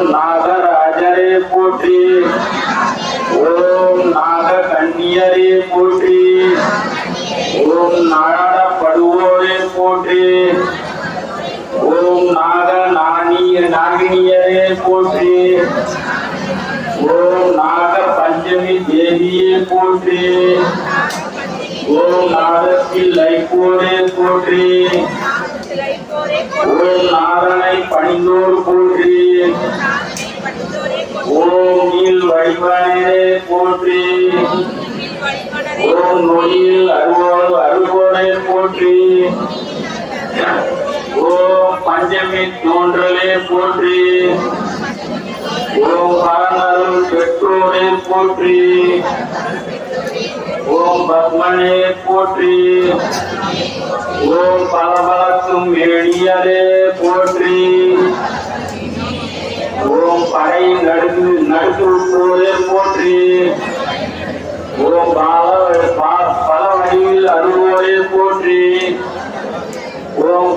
ஓம் நாகராஜரே போற்றி. ஓம் நாக கண்ணியரே போற்றி. ஓம் நாடாடப்படுவோரே போற்றி. ஓம் நாகினியரே போற்றி. ஓம் நாக பஞ்சமி தேவியே போற்றி. ஓம் நாதத்தில் லைப்போரே போற்றி. ஓம் நாதனை பணிந்தோர் போற்றி. ஓம் நீல் வழிபனரே போற்றி. ஓம் நொடியில் அருள்வோரே போற்றி. ஓம் பஞ்சமி தோன்றலே போற்றி. ஓம் பரநருள் பெற்றோரே போற்றி. ஓம் பத்மனே போற்றி. ஓம் பலபலக்கும் எளியரே போற்றி. ஓம் படை நடுக்குள்ளோரே போற்றி. ஓம் பல வடிவில் அருள்வோரே போற்றி. ஓம்